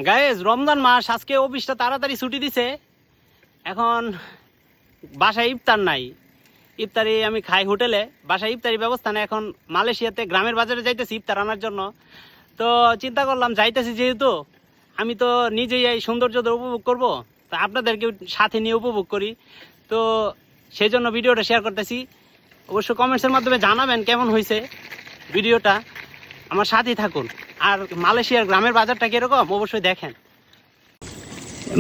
Guys Ramzan মাস, আজকে অফিসটা তাড়াতাড়ি ছুটি দিছে। এখন বাসায় ইফতার নাই, ইফতারি আমি খাই হোটেলে, বাসায় ইফতারি ব্যবস্থা নেই। এখন মালয়েশিয়াতে গ্রামের বাজারে যাইতেছি ইফতার আনার জন্য। তো চিন্তা করলাম যাইতেছি যেহেতু, আমি তো নিজেই এই সৌন্দর্য উপভোগ করব, তা আপনাদেরকে সাথে নিয়ে উপভোগ করি। তো সেই জন্য ভিডিওটা শেয়ার করতেছি। অবশ্য কমেন্টসের মাধ্যমে জানাবেন কেমন হয়েছে ভিডিওটা, আমার সাথেই থাকুন। আর মালয়েশিয়ার গ্রামের বাজারটা কিরকম অবশ্যই দেখেন।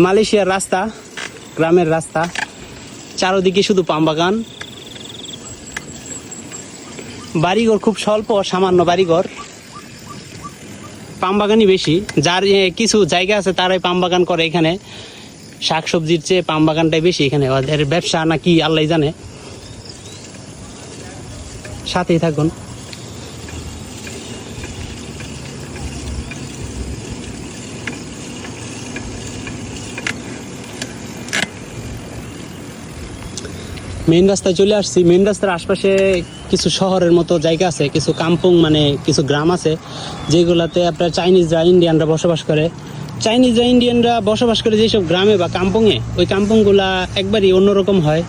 মালয়েশিয়ার রাস্তা, গ্রামের রাস্তা, চারদিকে শুধু পাম বাগান, বাড়িঘর খুব স্বল্প, সামান্য বাড়িঘর, পাম বাগানই বেশি। যার কিছু জায়গা আছে তারাই পাম বাগান করে। এখানে শাকসবজির চেয়ে পাম বাগানটাই বেশি। এখানে ওদের ব্যবসা নাকি আল্লাহ জানে। সাথেই থাকুন। মেইন রাস্তায় চলে আসছি। মেইন রাস্তার আশপাশে কিছু শহরের মতো জায়গা আছে, কিছু কাম্পুং মানে কিছু গ্রাম আছে, যেগুলাতে আপনার চাইনিজরা, ইন্ডিয়ানরা বসবাস করে। চাইনিজরা, ইন্ডিয়ানরা বসবাস করে যেসব গ্রামে বা কাম্পুংয়ে, ওই কাম্পুংগুলা একবারই অন্যরকম হয়।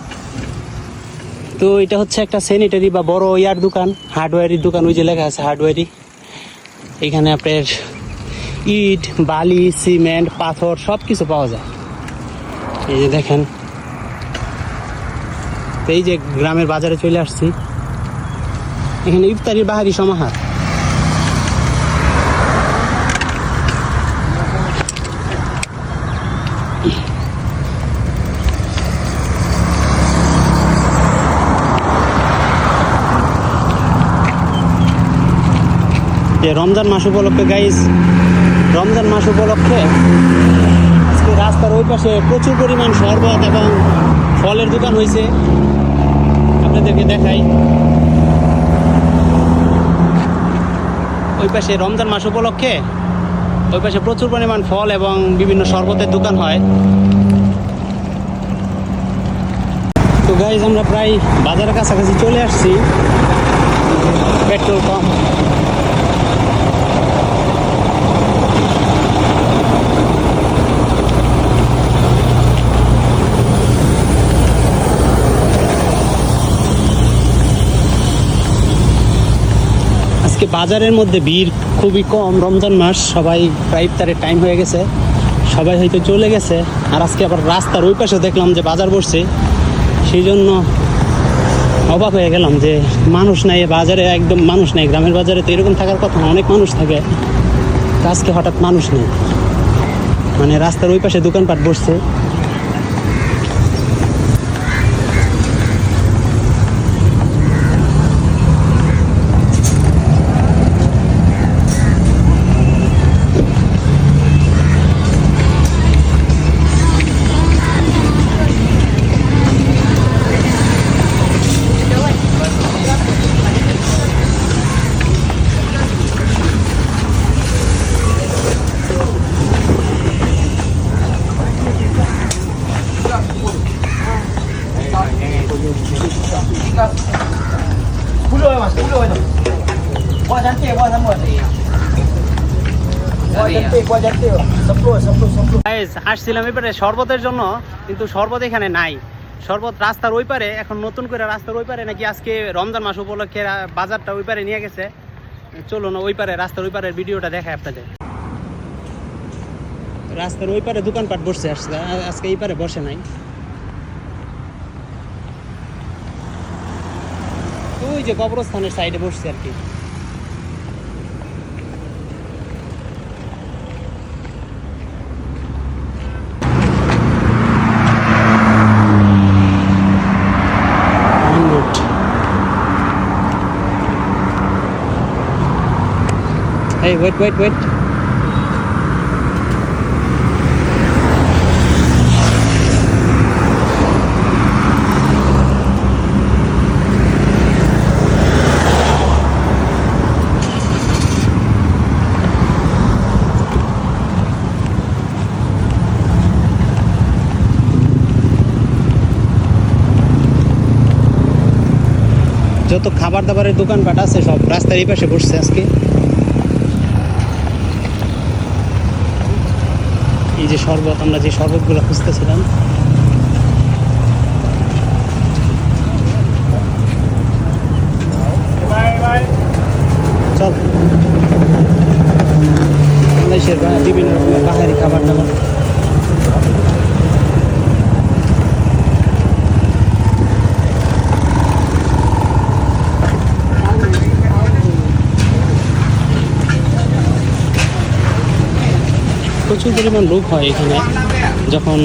তো এটা হচ্ছে একটা স্যানিটারি বা বড় ইয়ার দোকান, হার্ডওয়্যারের দোকান। ওই যে লেখা আছে হার্ডওয়্যারি। এখানে আপনার ইট, বালি, সিমেন্ট, পাথর সব কিছু পাওয়া যায়। এই যে দেখেন, এই যে গ্রামের বাজারে চলে আসছি। এখানে ইফতারির বাহারি সমাহার। রমজান মাস উপলক্ষে গাইস, রমজান মাস উপলক্ষে আজকে রাস্তার ওই পাশে প্রচুর পরিমাণ শরবত এবং ফলের দোকান হয়েছে। আপনাদেরকে দেখাই, ওই পাশে রমজান মাস উপলক্ষে ওই পাশে প্রচুর পরিমাণ ফল এবং বিভিন্ন শরবতের দোকান হয়। তো গাইজ আমরা প্রায় বাজারের কাছাকাছি চলে আসছি। পেট্রোল পাম্প, বাজারের মধ্যে ভিড় খুবই কম। রমজান মাস, সবাই প্রায় ইফতারের টাইম হয়ে গেছে, সবাই হয়তো চলে গেছে। আর আজকে আবার রাস্তার ওই পাশে দেখলাম যে বাজার বসছে, সেই জন্য অবাক হয়ে গেলাম যে মানুষ নাই বাজারে, একদম মানুষ নেই। গ্রামের বাজারে তো এরকম থাকার কথা না, অনেক মানুষ থাকে। আজকে হঠাৎ মানুষ নেই, মানে রাস্তার ওই পাশে দোকানপাট বসছে। আসছিলাম এবারে শরবতের জন্য, কিন্তু শরবত এখানে নাই। শরবত রাস্তার ওই পারে, এখন নতুন করে রাস্তার ওই পারে নাকি আজকে রমজান মাস উপলক্ষে বাজারটা ওই পারে নিয়ে গেছে। চলুন ওই পারে, রাস্তার ওই পারের ভিডিওটা দেখায় আপনাদের। রাস্তার ওই পারে দোকানপাট বসছে, আজকে এই পারে বসে নাই। ওই যে কবরস্থানের সাইডে বসছে আর কি। Hey, wait. যত খাবার দাবারের দোকানপাট আছে সব রাস্তার এই পাশে বসছে আজকে। এই যে শরবত, আমরা যে শরবতগুলো খুঁজতেছিলাম, চল বাংলাদেশের বিভিন্ন রকমের পাহাড়ি খাবার দাবার। প্রচুর পরিমাণ লোক হয় এখানে যখন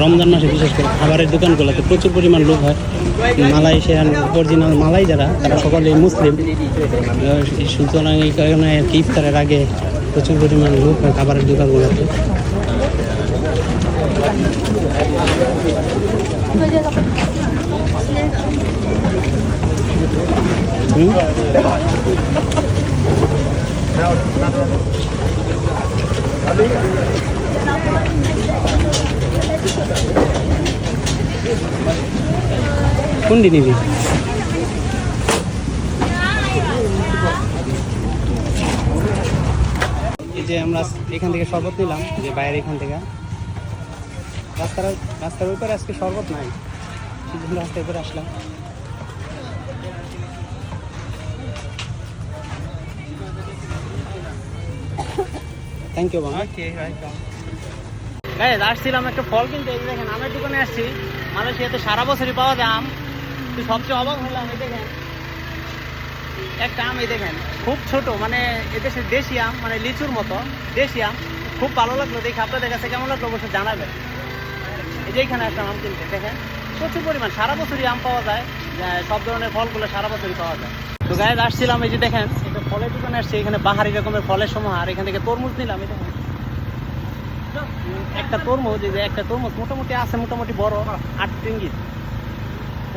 রমজান মাসে, বিশেষ করে খাবারের দোকানগুলোতে প্রচুর পরিমাণ লোক হয়। মালয়েশিয়ান অরিজিনাল মালাই যারা, তারা সকলেই মুসলিম, সুতরাং এই কারণে আর কি ইফতারের আগে প্রচুর পরিমাণ লোক হয় খাবারের দোকানগুলোতে। কোনটি নিবি? এই যে আমরা এখান থেকে শরবত নিলাম, যে বাইরে এখান থেকে রাস্তার ওই পারে আজকে শরবত নাই, সেজন্য রাস্তার উপরে আসলাম। থ্যাংক ইউ বাবা। গাইস, আসছিলাম একটা ফল কিনতে। এই দেখেন, আমের দোকানে আসছি। মালয়েশিয়াতে সারা বছরই পাওয়া যায় আম। তো সবচেয়ে অবাক হলাম, এই দেখেন একটা আম, এই দেখেন খুব ছোট, মানে এদেশের দেশি আম, মানে লিচুর মতো দেশি আম। খুব ভালো লাগলো দেখে। আপনাদের কাছে কেমন লাগলো অবশ্যই জানাবেন। এই যে এখানে একটা আম কিনতে, দেখেন প্রচুর পরিমাণ সারা বছরই আম পাওয়া যায়। সব ধরনের ফলগুলো সারা বছরই পাওয়া যায়। তো গাইস, আসছিলাম, এই যে দেখেন এটা ফলের দোকানে আসছে। এখানে বাহারি রকমের ফলের সমাহার। এখান থেকে তরমুজ নিলাম। এই দেখেন একটা তরমুজ, এই যে একটা তরমুজ মোটামুটি আছে, মোটামুটি বড়, 8 রিঙ্গিত।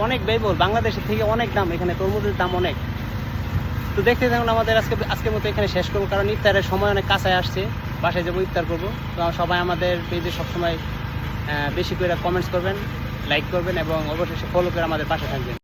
অনেক ব্যয়বহুল, বাংলাদেশের থেকে অনেক দাম। এখানে তরমুজের দাম অনেক। তো দেখতে থাকুন। আমাদের আজকের মতো এখানে শেষ করবো, কারণ ইফতারের সময় অনেক কাছায় আসছে। বাসায় যাবো, ইফতার করবো। তো সবাই আমাদের পেজে সবসময় বেশি করে কমেন্টস করবেন, লাইক করবেন এবং অবশ্যই ফলো করে আমাদের পাশে থাকবেন।